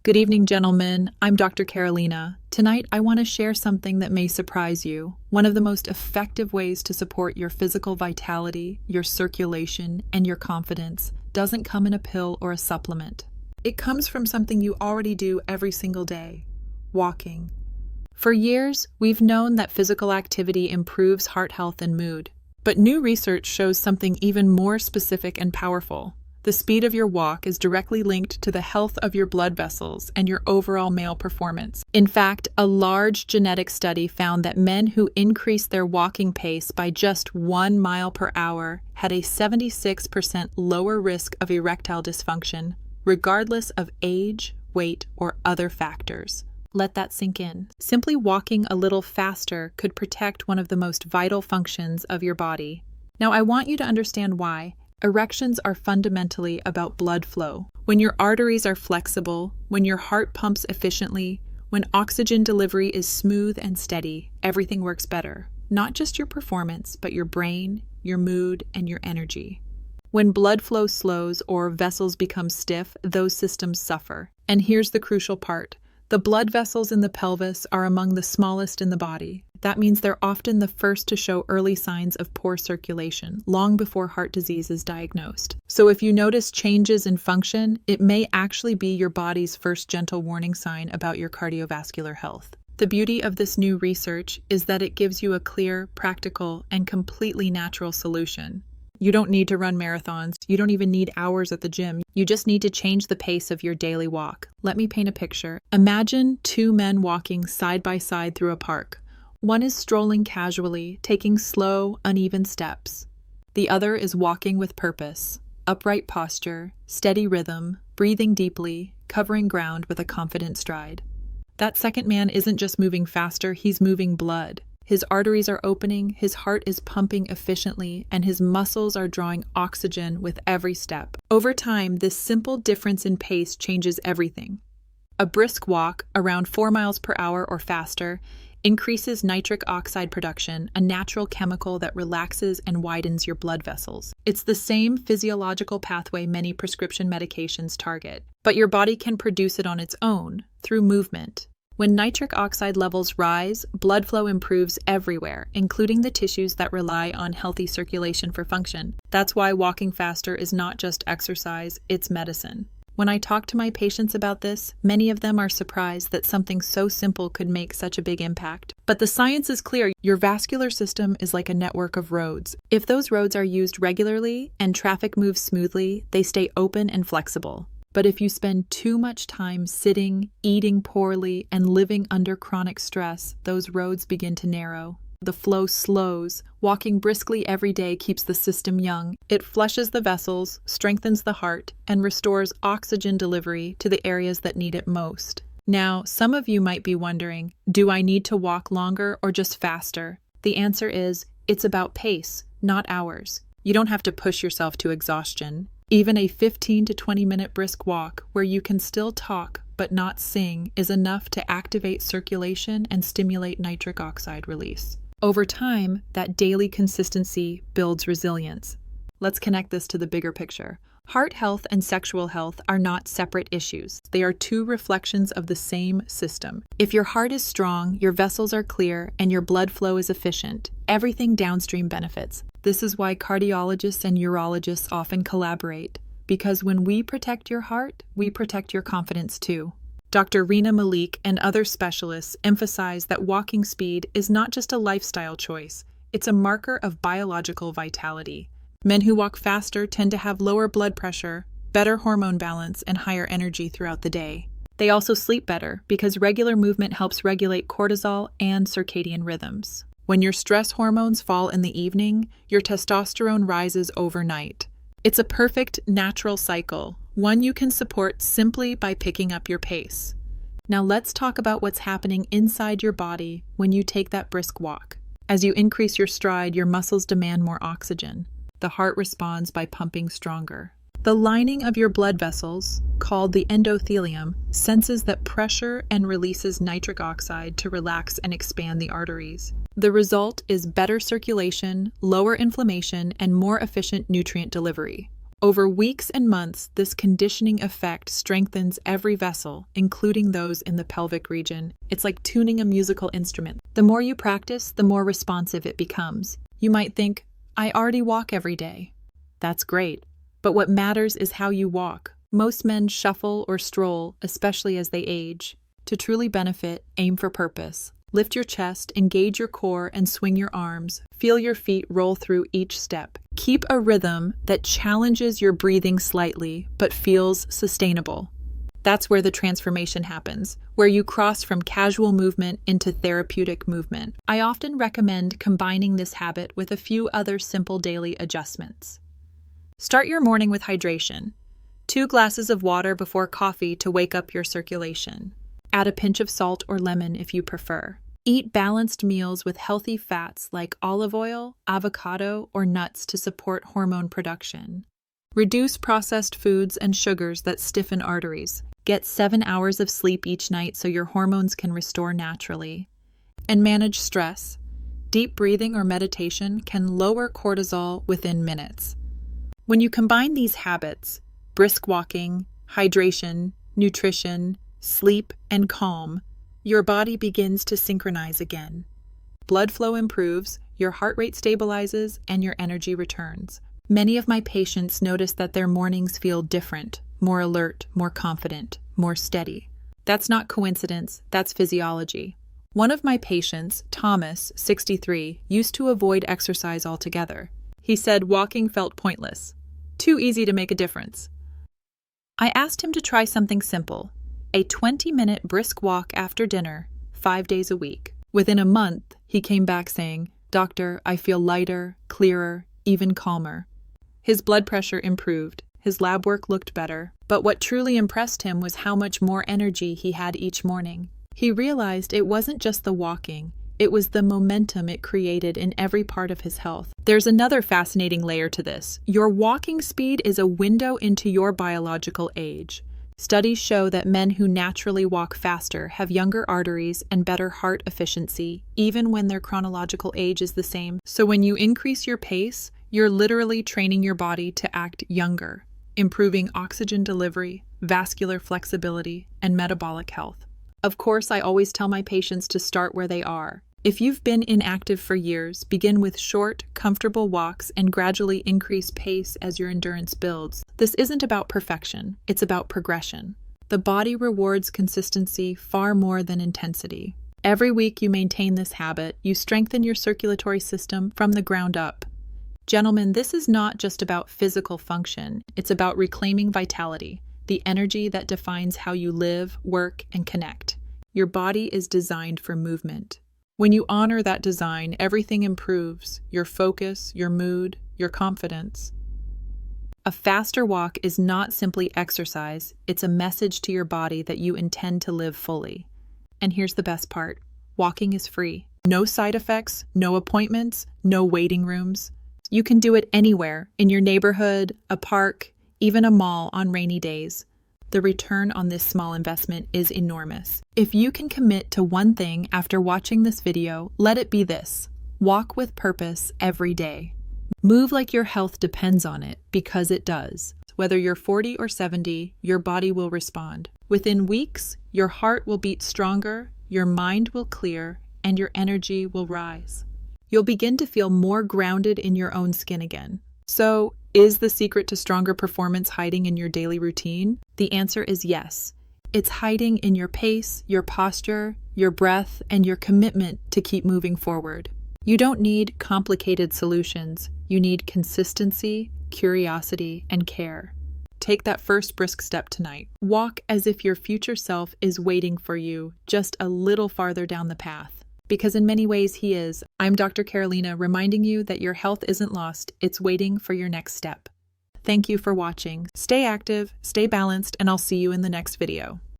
Good evening, gentlemen. I'm Dr. Carolina. Tonight, I want to share something that may surprise you. One of the most effective ways to support your physical vitality, your circulation, and your confidence doesn't come in a pill or a supplement. It comes from something you already do every single day: walking. For years, we've known that physical activity improves heart health and mood. But new research shows something even more specific and powerful. The speed of your walk is directly linked to the health of your blood vessels and your overall male performance. In fact, a large genetic study found that men who increased their walking pace by just 1 mile per hour had a 76% lower risk of erectile dysfunction, regardless of age, weight, or other factors. Let that sink in. Simply walking a little faster could protect one of the most vital functions of your body. Now, I want you to understand why. Erections are fundamentally about blood flow. When your arteries are flexible, when your heart pumps efficiently, when oxygen delivery is smooth and steady, everything works better. Not just your performance, but your brain, your mood, and your energy. When blood flow slows or vessels become stiff, those systems suffer. And here's the crucial part. The blood vessels in the pelvis are among the smallest in the body. That means they're often the first to show early signs of poor circulation, long before heart disease is diagnosed. So if you notice changes in function, it may actually be your body's first gentle warning sign about your cardiovascular health. The beauty of this new research is that it gives you a clear, practical, and completely natural solution. You don't need to run marathons. You don't even need hours at the gym. You just need to change the pace of your daily walk. Let me paint a picture. Imagine two men walking side by side through a park. One is strolling casually, taking slow, uneven steps. The other is walking with purpose, upright posture, steady rhythm, breathing deeply, covering ground with a confident stride. That second man isn't just moving faster, he's moving blood. His arteries are opening, his heart is pumping efficiently, and his muscles are drawing oxygen with every step. Over time, this simple difference in pace changes everything. A brisk walk, around 4 miles per hour or faster, increases nitric oxide production, a natural chemical that relaxes and widens your blood vessels. It's the same physiological pathway many prescription medications target, but your body can produce it on its own, through movement. When nitric oxide levels rise, blood flow improves everywhere, including the tissues that rely on healthy circulation for function. That's why walking faster is not just exercise, it's medicine. When I talk to my patients about this, many of them are surprised that something so simple could make such a big impact. But the science is clear. Your vascular system is like a network of roads. If those roads are used regularly and traffic moves smoothly, they stay open and flexible. But if you spend too much time sitting, eating poorly, and living under chronic stress, those roads begin to narrow. The flow slows. Walking briskly every day keeps the system young. It flushes the vessels, strengthens the heart, and restores oxygen delivery to the areas that need it most. Now, some of you might be wondering, do I need to walk longer or just faster? The answer is, it's about pace, not hours. You don't have to push yourself to exhaustion. Even a 15 to 20 minute brisk walk where you can still talk but not sing is enough to activate circulation and stimulate nitric oxide release. Over time, that daily consistency builds resilience. Let's connect this to the bigger picture. Heart health and sexual health are not separate issues. They are two reflections of the same system. If your heart is strong, your vessels are clear, and your blood flow is efficient, everything downstream benefits. This is why cardiologists and urologists often collaborate, because when we protect your heart, we protect your confidence too. Dr. Reena Malik and other specialists emphasize that walking speed is not just a lifestyle choice, it's a marker of biological vitality. Men who walk faster tend to have lower blood pressure, better hormone balance, and higher energy throughout the day. They also sleep better because regular movement helps regulate cortisol and circadian rhythms. When your stress hormones fall in the evening, your testosterone rises overnight. It's a perfect natural cycle, one you can support simply by picking up your pace. Now let's talk about what's happening inside your body when you take that brisk walk. As you increase your stride, your muscles demand more oxygen. The heart responds by pumping stronger. The lining of your blood vessels, called the endothelium, senses that pressure and releases nitric oxide to relax and expand the arteries. The result is better circulation, lower inflammation, and more efficient nutrient delivery. Over weeks and months, this conditioning effect strengthens every vessel, including those in the pelvic region. It's like tuning a musical instrument. The more you practice, the more responsive it becomes. You might think, I already walk every day. That's great. But what matters is how you walk. Most men shuffle or stroll, especially as they age. To truly benefit, aim for purpose. Lift your chest, engage your core, and swing your arms. Feel your feet roll through each step. Keep a rhythm that challenges your breathing slightly, but feels sustainable. That's where the transformation happens, where you cross from casual movement into therapeutic movement. I often recommend combining this habit with a few other simple daily adjustments. Start your morning with hydration. 2 glasses of water before coffee to wake up your circulation. Add a pinch of salt or lemon if you prefer. Eat balanced meals with healthy fats like olive oil, avocado, or nuts to support hormone production. Reduce processed foods and sugars that stiffen arteries. Get 7 hours of sleep each night so your hormones can restore naturally. And manage stress. Deep breathing or meditation can lower cortisol within minutes. When you combine these habits, brisk walking, hydration, nutrition, sleep, and calm, your body begins to synchronize again. Blood flow improves, your heart rate stabilizes, and your energy returns. Many of my patients notice that their mornings feel different, more alert, more confident, more steady. That's not coincidence, that's physiology. One of my patients, Thomas, 63, used to avoid exercise altogether. He said walking felt pointless. Too easy to make a difference. I asked him to try something simple. A 20-minute brisk walk after dinner, 5 days a week. Within a month, he came back saying, "Doctor, I feel lighter, clearer, even calmer." His blood pressure improved, his lab work looked better, but what truly impressed him was how much more energy he had each morning. He realized it wasn't just the walking, it was the momentum it created in every part of his health. There's another fascinating layer to this. Your walking speed is a window into your biological age. Studies show that men who naturally walk faster have younger arteries and better heart efficiency, even when their chronological age is the same. So when you increase your pace, you're literally training your body to act younger, improving oxygen delivery, vascular flexibility, and metabolic health. Of course, I always tell my patients to start where they are. If you've been inactive for years, begin with short, comfortable walks and gradually increase pace as your endurance builds. This isn't about perfection, it's about progression. The body rewards consistency far more than intensity. Every week you maintain this habit, you strengthen your circulatory system from the ground up. Gentlemen, this is not just about physical function, it's about reclaiming vitality, the energy that defines how you live, work, and connect. Your body is designed for movement. When you honor that design, everything improves, your focus, your mood, your confidence. A faster walk is not simply exercise, it's a message to your body that you intend to live fully. And here's the best part, walking is free. No side effects, no appointments, no waiting rooms. You can do it anywhere, in your neighborhood, a park, even a mall on rainy days. The return on this small investment is enormous. If you can commit to one thing after watching this video, let it be this. Walk with purpose every day. Move like your health depends on it, because it does. Whether you're 40 or 70, your body will respond. Within weeks, your heart will beat stronger, your mind will clear, and your energy will rise. You'll begin to feel more grounded in your own skin again. So, is the secret to stronger performance hiding in your daily routine? The answer is yes. It's hiding in your pace, your posture, your breath, and your commitment to keep moving forward. You don't need complicated solutions. You need consistency, curiosity, and care. Take that first brisk step tonight. Walk as if your future self is waiting for you just a little farther down the path. Because in many ways he is. I'm Dr. Carolina, reminding you that your health isn't lost, it's waiting for your next step. Thank you for watching. Stay active, stay balanced, and I'll see you in the next video.